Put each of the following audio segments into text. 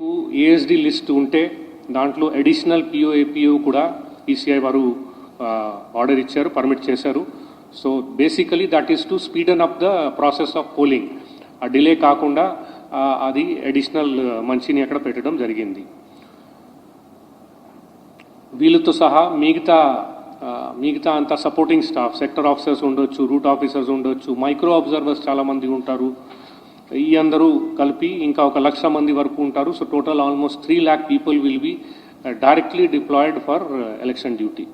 ASD list ఉంటే దాంట్లో additional PO కూడా ఈసీఐ వారు ఆర్డర్ ఇచ్చారు, పర్మిట్ చేశారు. So basically that is to speed up the process of polling. ఆ డిలే కాకుండా అది అడిషనల్ మంచిని అక్కడ పెట్టడం జరిగింది. వీళ్ళతో సహా మిగతా అంతా సపోర్టింగ్ స్టాఫ్, సెక్టర్ ఆఫీసర్స్ ఉండొచ్చు, రూట్ ఆఫీసర్స్ ఉండొచ్చు, మైక్రో అబ్జర్వర్స్ చాలామంది ఉంటారు. ఈ అందరూ కలిపి ఇంకా 1,00,000 మంది వరకు ఉంటారు. So total almost 3 lakh people will be directly deployed for election duty.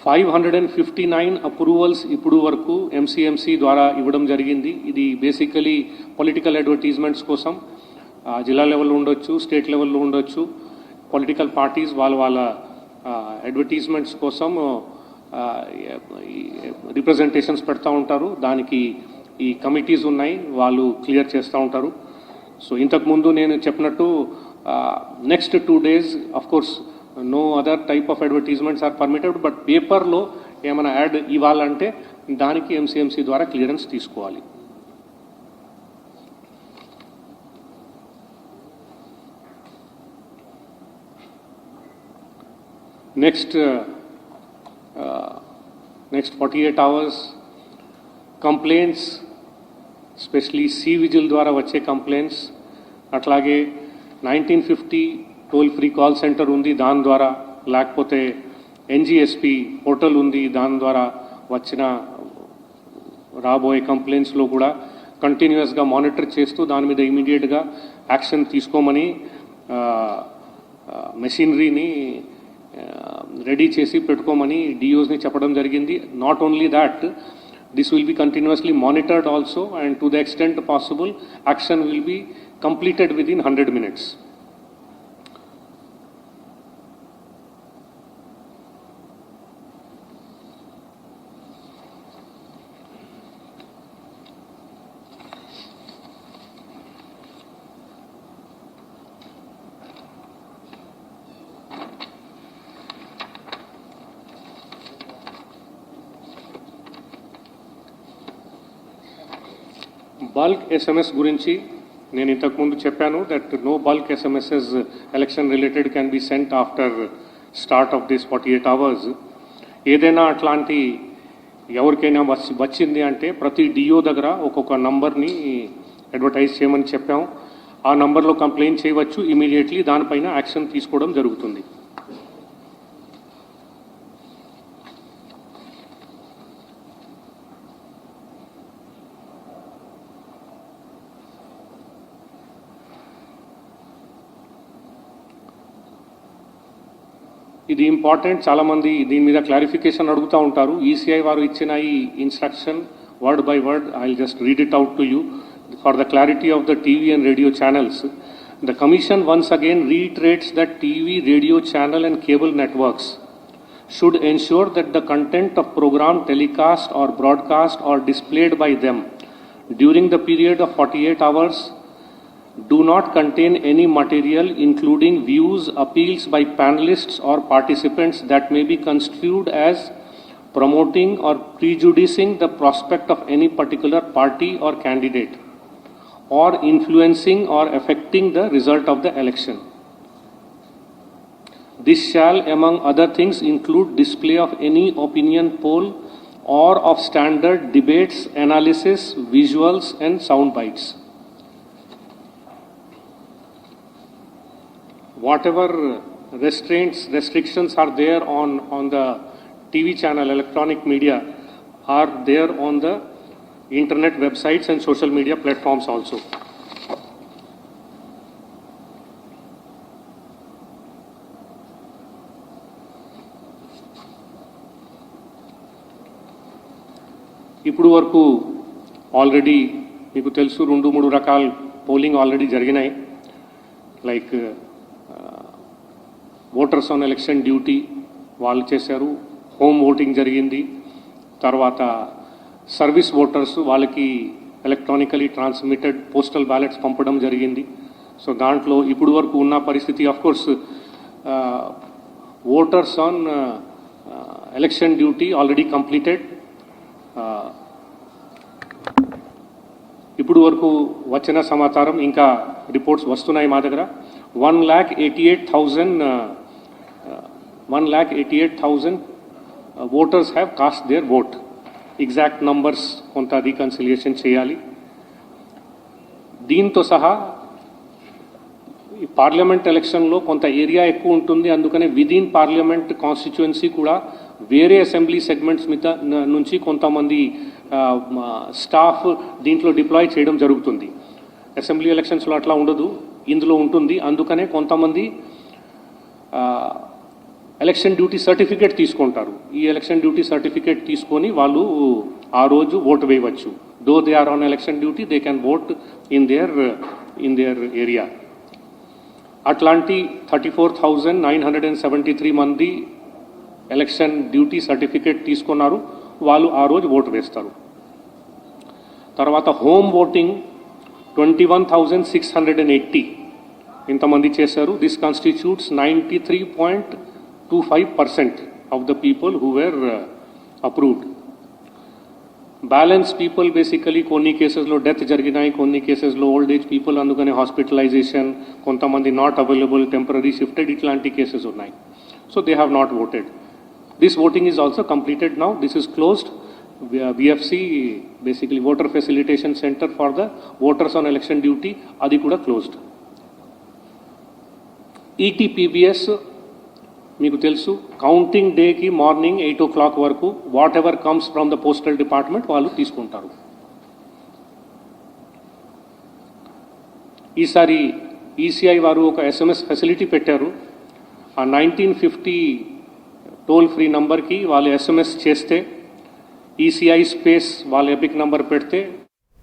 559 approvals ఇప్పుడు వరకు ఎంసీఎంసీ ద్వారా ఇవ్వడం జరిగింది. ఇది బేసికలీ పొలిటికల్ అడ్వర్టైజ్మెంట్స్ కోసం జిల్లా లెవెల్లో ఉండొచ్చు, స్టేట్ లెవెల్లో ఉండొచ్చు. పొలిటికల్ పార్టీస్ వాళ్ళ అడ్వర్టైజ్మెంట్స్ కోసం రిప్రజెంటేషన్స్ పెడతా ఉంటారు. దానికి ఈ కమిటీస్ ఉన్నాయి, వాళ్ళు క్లియర్ చేస్తూ ఉంటారు. సో ఇంతకుముందు నేను చెప్పినట్టు next 2 days of course no other type of advertisements are permitted. But పేపర్లో ఏమైనా యాడ్ ఇవ్వాలంటే దానికి ఎంసీఎంసీ ద్వారా క్లియరెన్స్ తీసుకోవాలి. Next 48 hours complaints, specially C vigil ద్వారా వచ్చే కంప్లైంట్స్, అట్లాగే 1950 టోల్ ఫ్రీ కాల్ సెంటర్ ఉంది, దాని ద్వారా, లేకపోతే ఎన్జిఎస్పి పోర్టల్ ఉంది, దాని ద్వారా వచ్చిన రాబోయే కంప్లైంట్స్లో కూడా కంటిన్యూస్గా మానిటర్ చేస్తూ దాని మీద ఇమీడియట్గా యాక్షన్ తీసుకోమని మెషినరీని రెడీ చేసి పెట్టుకోమని డిఓస్ని చెప్పడం జరిగింది. Not only that, this will be continuously monitored also, and to the extent possible action will be completed within 100 minutes. Bulk SMS గురించి నేను ఇంతకుముందు చెప్పాను that no bulk SMSs election related can be sent after start of this 48 hours. ఏదైనా అట్లాంటి ఎవరికైనా వచ్చింది అంటే ప్రతి డిఓ దగ్గర ఒక్కొక్క నంబర్ని అడ్వర్టైజ్ చేయమని చెప్పాము. ఆ నంబర్లో కంప్లైంట్ చేయవచ్చు, ఇమీడియట్లీ దానిపైన యాక్షన్ తీసుకోవడం జరుగుతుంది. ఇది ఇంపార్టెంట్, చాలామంది దీని మీద క్లారిఫికేషన్ అడుగుతూ ఉంటారు. ఈసీఐ వారు ఇచ్చిన ఈ instruction word by word I will just read it out to you for the clarity of the TV and radio channels. The Commission once again reiterates that TV, radio channel and cable networks should ensure that the content of program telecast or broadcast or displayed by them during the period of 48 hours do not contain any material including views, appeals by panelists or participants that may be construed as promoting or prejudicing the prospect of any particular party or candidate or influencing or affecting the result of the election. This shall, among other things, include display of any opinion poll or of standard debates, analysis, visuals and sound bites. Whatever restrictions are there on the TV channel, electronic media, are there on the internet websites and social media platforms also. ఇప్పుడు వరకు already మీకు తెలుసు 2-3 రకాల polling already జరిగినాయి. Like voters on election duty వాళ్ళు చేశారు, home voting జరిగింది, తర్వాత సర్వీస్ ఓటర్స్ వాళ్ళకి ఎలక్ట్రానికలీ ట్రాన్స్మిటెడ్ పోస్టల్ బ్యాలెట్స్ పంపడం జరిగింది. సో దాంట్లో ఇప్పుడు వరకు ఉన్న పరిస్థితి of course voters on election duty already completed. ఇప్పుడు వరకు వచ్చిన సమాచారం ఇంకా రిపోర్ట్స్ వస్తున్నాయి మా దగ్గర 1,88,000 voters have cast their vote. Exact numbers కొంత రీకన్సిలియేషన్ చేయాలి. దీంతో సహా ఈ పార్లమెంట్ ఎలక్షన్లో కొంత ఏరియా ఎక్కువ ఉంటుంది, అందుకనే విదిన్ పార్లమెంట్ కాన్స్టిట్యుయెన్సీ కూడా వేరే అసెంబ్లీ సెగ్మెంట్స్ మీద నుంచి కొంతమంది స్టాఫ్ దీంట్లో డిప్లాయ్ చేయడం జరుగుతుంది. అసెంబ్లీ ఎలక్షన్స్లో అట్లా ఉండదు, ఇందులో ఉంటుంది. అందుకనే కొంతమంది ఎలక్షన్ డ్యూటీ సర్టిఫికేట్ తీసుకుంటారు. ఈ ఎలక్షన్ డ్యూటీ సర్టిఫికేట్ తీసుకొని వాళ్ళు ఆ రోజు ఓటు వేయవచ్చు. Though they are on election duty, they can vote in their area. అట్లాంటి 34,973 మంది ఎలక్షన్ డ్యూటీ సర్టిఫికేట్ తీసుకున్నారు, వాళ్ళు ఆ రోజు ఓటు వేస్తారు. తర్వాత హోమ్ ఓటింగ్ 21,680 ఇంతమంది చేశారు. This constitutes 93.25% of the people who were approved. Balance people basically కొన్ని కేసెస్లో డెత్ జరిగినాయి, కొన్ని కేసెస్లో ఓల్డ్ ఏజ్ పీపుల్, అందుకని హాస్పిటలైజేషన్, కొంతమంది నాట్ అవైలబుల్, టెంపరీ షిఫ్టెడ్, ఇట్లాంటి కేసెస్ ఉన్నాయి. So they have not voted. This voting is also completed now. This is closed. BFC basically voter facilitation center for the voters on election duty, అది కూడా closed. ETPBS మీకు తెలుసు, counting డేకి morning 8 o'clock వరకు what ever comes from the postal department వాళ్ళు తీసుకుంటారు. ఈసారి ECI వారు ఒక SMS ఫెసిలిటీ పెట్టారు. ఆ 1950 టోల్ ఫ్రీ నంబర్కి వాళ్ళు SMS చేస్తే ఈసీఐ స్పేస్ వాళ్ళ ఎపిక్ నంబర్ పెడితే